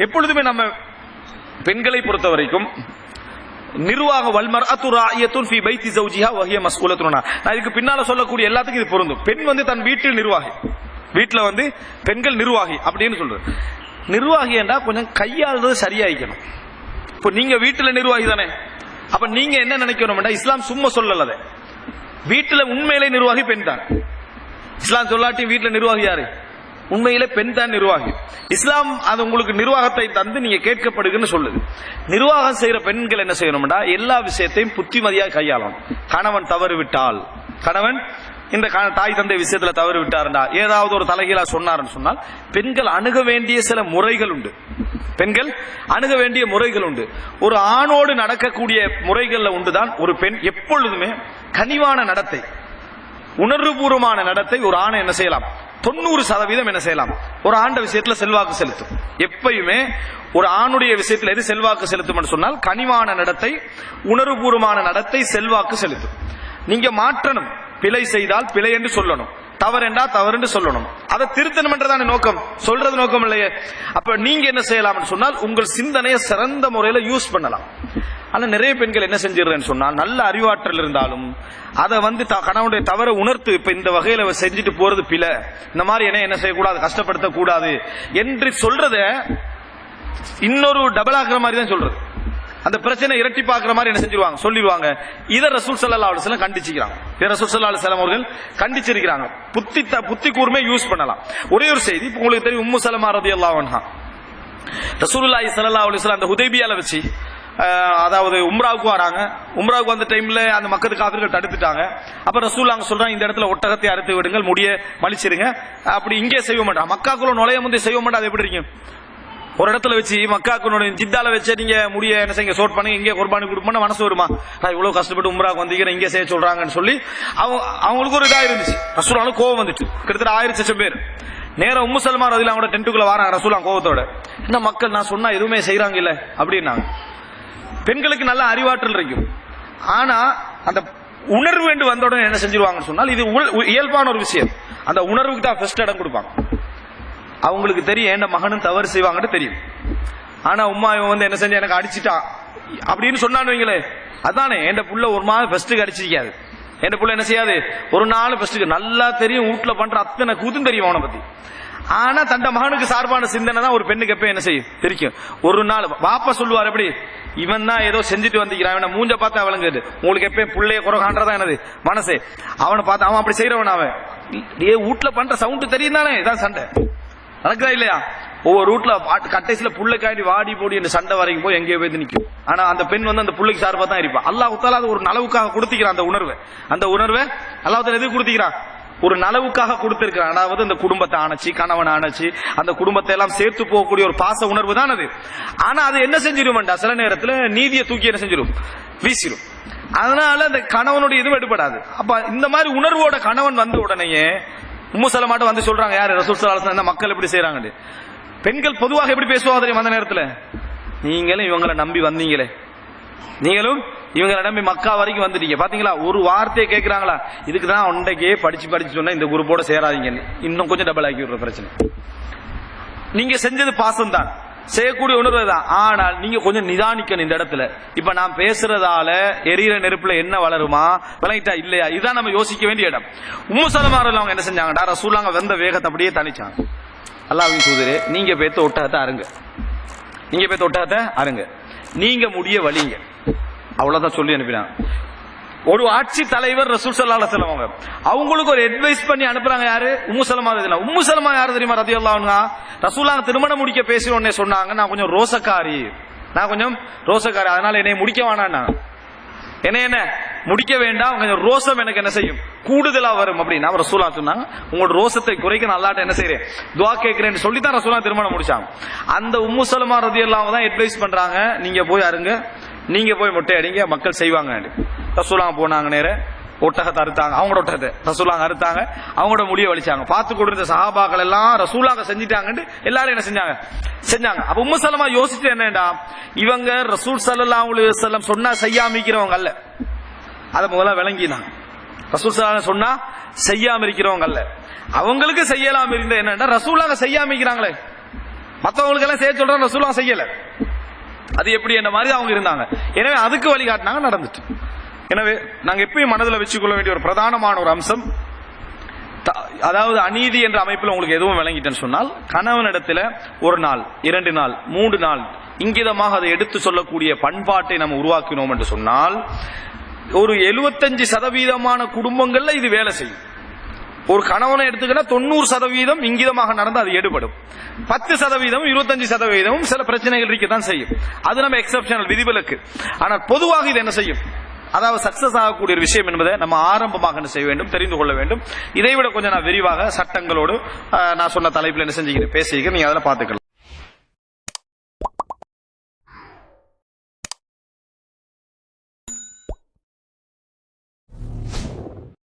எப்பொழுதுமே நம்ம பெண்களை பொறுத்த வரைக்கும் நிர்வாக வல்மர்அத்து ராயியத்துன் ஃபீ பைத்தி ஜௌஜிஹா வ ஹிய மஸ்ஊலத்துன். நான் இதுக்கு பின்னால சொல்லக்கூடிய எல்லாத்துக்கும் இது பொருந்தும். பெண் தன் வீட்டில் நிர்வாகி, வீட்டில் பெண்கள் நிர்வாகி அப்படின்னு சொல்றது. நிர்வாகி என்றா கொஞ்சம் கையாளுறது சரியாயிக்கணும். இப்போ நீங்க வீட்டில் நிர்வாகி தானே, அப்ப நீங்க என்ன நினைக்கணும், இஸ்லாம் சும்மா சொல்லல, வீட்டில் உண்மையிலே நிர்வாகி பெண் தான். இஸ்லாம் சொல்லாட்டி வீட்டில் நிர்வாகி யாரு? உண்மையிலே பெண் தான் நிர்வாகி. இஸ்லாம் அது உங்களுக்கு நிர்வாகத்தை தந்து நீங்க கேட்கப்படுதுன்னு சொல்லுது. நிர்வாகம் செய்யற பெண்கள் என்ன செய்யணும்டா, எல்லா விஷயத்தையும் புத்திமதியாக கையாளணும். கணவன் தவறு விட்டால், கணவன் இந்த தாய் தந்தை விஷயத்துல தவறு விட்டாருண்டா, ஏதாவது ஒரு தலைகீழா சொன்னார்னு சொன்னால் பெண்கள் அணுக வேண்டிய சில முறைகள் உண்டு. பெண்கள் அணுக வேண்டிய முறைகள் உண்டு. ஒரு ஆணோடு நடக்கக்கூடிய முறைகள்ல உண்டுதான் ஒரு பெண் எப்பொழுதுமே கனிவான நடத்தை, உணர்வுபூர்வமான நடத்தை ஒரு ஆணை என்ன செய்யலாம், 90% என்ன செய்யலாம், ஒரு ஆண்ட விஷயத்துல செல்வாக்கு செலுத்தும். எப்பயுமே ஒரு ஆணுடைய விஷயத்தில் எது செல்வாக்கு செலுத்தும் சொன்னால் கனிவான நடத்தை, உணர்வுபூர்வமான நடத்தை செல்வாக்கு செலுத்தும். நீங்க மாற்றணும். பிழை செய்தால் பிழை என்று சொல்லணும், தவறு என்றா தவறு என்று சொல்லணும். அதை திருத்தணும் என்றதான நோக்கம், சொல்றது நோக்கம் இல்லையே. அப்ப நீங்க என்ன செய்யலாம் சொன்னால் உங்கள் சிந்தனையை சிறந்த முறையில யூஸ் பண்ணலாம். ஆனா நிறைய பெண்கள் என்ன செஞ்சிடறேன்னு சொன்னால் நல்ல அறிவாற்றல் இருந்தாலும் அதை கணவனுடைய தவறை உணர்த்து, இப்ப இந்த வகையில செஞ்சுட்டு போறது பிழை, இந்த மாதிரி என்ன செய்யக்கூடாது, கஷ்டப்படுத்த கூடாது என்று சொல்றத இன்னொரு டபுள் ஆக்குற மாதிரி தான் சொல்றது. அந்த பிரச்சனை இரட்டி பாக்குற மாதிரி என்ன செஞ்சிருவாங்க, சொல்லிடுவாங்க. இத ரசூல் ஸல்லல்லாஹு அலைஹி வஸல்லம் கண்டிச்சிக்கிறாங்க. இத ரசூல் ஸல்லல்லாஹு அலைஹி வஸல்லம் அவர்கள் கண்டிச்சிருக்கிறாங்க. புத்தி கூர்மை யூஸ் பண்ணலாம். ஒரே ஒரு செய்தி உங்களுக்கு தெரியும், உம்மு சலமா ரலியல்லாஹு அன்ஹா ரசூலுல்லாஹி ஸல்லல்லாஹு அலைஹி வஸல்லம் அந்த ஹுதைபியால வச்சு, அதாவது உம்ராவுக்கு வராங்க. உம்ராவுக்கு வந்த டைம்ல அந்த மக்கத்து காஃபிர்கள் தடுத்துட்டாங்க. அப்ப ரசூல் அங்க சொல்றாங்க, இந்த இடத்துல ஒட்டகத்தை அறுத்து விடுங்கள், முடிய மலிச்சிருங்க, அப்படி இங்கே செய்ய மாட்டாங்க, மக்காக்குள்ள நுழைய முந்தைய செய்ய மாட்டாது. எப்படி இருக்கீங்க, ஒரு இடத்துல வச்சு மக்காக்குனுடைய ஜித்தால வச்சு நீங்க முடிய என்ன செய்ய சோட் பண்ணி இங்கே குர்பானி கொடுப்போம்னா மனசு வருமா, இவ்வளவு கஷ்டப்பட்டு உம்ராவுக்கு வந்தீங்க இங்கே செய்ய சொல்றாங்கன்னு சொல்லி அவங்களுக்கு ஒரு இதா இருந்துச்சு. ரசூலுல்லாஹ் கோவம் வந்துச்சு. கிட்டத்தட்ட 1000 பேர் நேரம் உம்மு சல்மா ரலியல்லாஹு அன்ஹா டென்ட்டுக்குள்ள வராங்க. ரசூலுல்லாஹ் கோவத்தோட, என்ன மக்கள் நான் சொன்னா எதுவுமே செய்யறாங்க இல்ல அப்படின்னாங்க. பெண்களுக்கு நல்ல அறிவாற்றல் இருக்கும். ஆனா அந்த உணர்வு என்று வந்த உடனே என்ன செஞ்சிருவாங்கன்னு சொன்னால் இது இயல்பான ஒரு விஷயம். அந்த உணர்வுக்கு தான் ஃபர்ஸ்ட் இடம் கொடுப்பாங்க. அவங்களுக்கு தெரியும் என்ன மகனும் தவறு செய்வாங்கன்னு தெரியும். ஆனா உம்மா இவன் என்ன செஞ்ச எனக்கு அடிச்சுட்டான் அப்படின்னு சொன்னான்னு வைங்களே, அதானே என் புள்ள ஒரு மாதிரி ஃபர்ஸ்ட்டுக்கு அடிச்சிருக்காது, என் புள்ள என்ன செய்யாது ஒரு நாள் ஃபர்ஸ்ட்டுக்கு நல்லா தெரியும், வீட்டுல பண்ற அத்தனை கூத்தும் தெரியும் அவனை பத்தி. ஆனா தண்ட மகனுக்கு சார்பான சிந்தனை தான் ஒரு பெண்ணுக்கு எப்ப என்ன செய்யும் தெரியும். ஒரு நாள் வாப்பா சொல்லுவார், எப்படி இவன் தான் ஏதோ செஞ்சுட்டு வந்திருக்கிறான், மூஞ்ச பார்த்து அவளுங்க உங்களுக்கு எப்ப பிள்ளைய குறை காண்றதா எனது மனசு, அவனை பார்த்து அவன் அப்படி செய்யறவன், அவன் வீட்டுல பண்ற சவுண்ட் தெரியும் தானே, இதான் சண்டை நடக்குதா இல்லையா. ஒவ்வொரு வீட்டுல கட்டைசில புள்ளைக்காண்டி வாடி போடி இந்த சண்டை வரைக்கும் போய் எங்கேயோ போய் நிற்கும். ஆனா அந்த பெண் அந்த புள்ளைக்கு சார்பா தான் இருப்பான். அல்லாஹ் தஆலா அது ஒரு நலவுக்காக கொடுத்திக்கிறான். அந்த உணர்வை அல்லாஹ் தஆலா எதுக்கு கொடுத்திக்கிறான், ஒரு நலவுக்காக கொடுத்திருக்கிறான். அதாவது இந்த குடும்பத்தை அணைச்சி, கணவன் அணைச்சி, அந்த குடும்பத்தை எல்லாம் சேர்த்து போகக்கூடிய ஒரு பாச உணர்வு தான் அது. ஆனா அது என்ன செஞ்சிருமெண்டா, சில நேரத்துல நீதியை தூக்கி என்ன செஞ்சிடும், வீசிடும். அதனால அந்த கணவனுடைய இதுவும் எடுபடாது. அப்ப இந்த மாதிரி உணர்வோட கணவன் வந்த உடனேயே உம்மு சலமாட்ட வந்து சொல்றாங்க, யாரு ரசூல் ஸல்லல்லாஹு அலைஹி வஸல்லம் மக்கள் எப்படி செய்யறாங்க. பெண்கள் பொதுவாக எப்படி பேசுவாங்க தெரியும், அந்த நேரத்துல நீங்களும் இவங்களை நம்பி வந்தீங்களே, நீங்களும் இவங்களை நம்பி மக்கா வரைக்கும் வந்துட்டீங்க பாத்தீங்களா, ஒரு வார்த்தையை கேட்கிறாங்களா, இதுக்குதான் ஒன்றைக்கே படிச்சு சொன்னா இந்த குரூப்போட சேராதீங்க, இன்னும் கொஞ்சம் டபுள் ஆக்கி விடுற பிரச்சனை. நீங்க செஞ்சது பாசம் தான், செய்யக்கூடிய உணர்வு தான். ஆனால் நீங்க கொஞ்சம் நிதானிக்கணும் இந்த இடத்துல. இப்ப நான் பேசுறதால எரியிற நெருப்புல என்ன வளருமா, விளங்கிட்டா இல்லையா, இதுதான் நம்ம யோசிக்க வேண்டிய இடம். உம்மு சலமா அவங்க என்ன செஞ்சாங்கடா, ரசூலுல்லாஹ் வந்த வேகத்தை அப்படியே தணிச்சாங்க. அல்லாஹ்வின் தூதரே, நீங்க பேத்த ஒட்டகத்தை அருங்க, நீங்க பேத்த ஒட்டகத்தை அருங்க, நீங்க முடிய வலிங்க, அவ்வளவுதான் சொல்லி அனுப்பினாங்க. ஒரு ஆட்சி தலைவர் ரசூல் ஸல்லல்லாஹு அலைஹி வஸல்லம் அவங்களுக்கு ஒரு அட்வைஸ் பண்ணி அனுப்புறாங்க. யாரு, உம்மு சலமா ரலியல்லாஹு. உம்மு சலமா யாரு தெரியுமா ரலியல்லாஹு அன்ஹா, ரசூலுல்லாஹ் திருமணம் முடிக்க பேசினோடனே சொன்னாங்க, நான் கொஞ்சம் ரோசக்காரி, அதனால என்னை முடிக்க வேணாம், என்ன முடிக்க வேண்டாம், கொஞ்சம் ரோசம் எனக்கு என்ன செய்யும் கூடுதலா வரும் அப்படின்னு அவர் ரசூலுல்லாஹ் சொன்னாங்க. உங்களோட ரோசத்தை குறைக்க நான் அல்லாஹ்ட்ட என்ன செய்றேன், துஆ கேட்கிறேன்னு சொல்லி தான் ரசூலுல்லாஹ் திருமணம் முடிச்சாங்க. அந்த உம்மு சலமா ரலியல்லாஹு தான் அட்வைஸ் பண்றாங்க, நீங்க போய் அருங்க, நீங்க போய் மொட்டை அடிங்க, மக்கள் செய்வாங்க. ரசூலுல்லாஹ் போனாங்க, நேர ஒட்டகத்தை அறுத்தாங்க, அவங்களோட ஒட்டகத்தை ரசூலுல்லாஹ் அறுத்தாங்க, அவங்களோட முடிய வலிச்சாங்க. பார்த்து கொடுத்த சஹாபாக்கள் எல்லாம் ரசூலுல்லாஹ் செஞ்சிட்டாங்கன்னு எல்லாரும் என்ன செஞ்சாங்க. அப்ப உம்மு சலமா யோசிச்சு என்னடா, இவங்க ரசூல் ஸல்லல்லாஹு அலைஹி வஸல்லம் சொன்னா செய்யாம இருக்கிறவங்க அல்ல, அதை முதல்ல விளங்கினாங்க. ரசூல் ஸல்லல்லாஹு அலைஹி சொன்னா செய்யாம இருக்கிறவங்க அல்ல, அவங்களுக்கு செய்யலாம் இருந்த என்னடா, ரசூலுல்லாஹ் செய்யாம இருக்கிறாங்களே, மற்றவங்களுக்கு எல்லாம் செய்ய சொல்ற ரசூலுல்லாஹ் செய்யல. அது எப்படி என்ன மாதிரி அவங்க இருந்தாங்க. எனவே அதுக்கு வழிகாட்டினாங்க, நடந்துட்டு. எனவே நாங்க எப்பயும் மனதில் வச்சுக்கொள்ள வேண்டிய ஒரு பிரதானமான ஒரு அம்சம், அதாவது அநீதி என்ற அமைப்பில் உங்களுக்கு எதுவும் விளங்கிட்டேன்னு சொன்னால், கணவனிடத்துல ஒரு நாள் 2 நாள் 3 நாள் இங்கிதமாக அதை எடுத்து சொல்லக்கூடிய பண்பாட்டை நம்ம உருவாக்கினோம் என்று சொன்னால், ஒரு 75% குடும்பங்கள்ல இது வேலை செய்யும். ஒரு கணவனை எடுத்துக்கிட்டா 90% இங்கிதமாக நடந்து அது எடுபடும். 10% 25% சில பிரச்சனைகள் இருக்கத்தான் செய்யும். அது நம்ம எக்ஸப்ஷனல், விதிவிலக்கு. ஆனால் பொதுவாக இது என்ன செய்யும், அதாவது சக்சஸ் ஆகக்கூடிய ஒரு விஷயம் என்பதை நம்ம ஆரம்பமாக என்ன செய்ய வேண்டும், தெரிந்து கொள்ள வேண்டும். இதைவிட கொஞ்சம் நான் விரிவாக சட்டங்களோடு நான் சொன்ன தலைப்பில் என்ன செஞ்சுக்கிறேன், பேசிக்கிறேன். நீங்க அதில் பார்த்துக்கலாம்.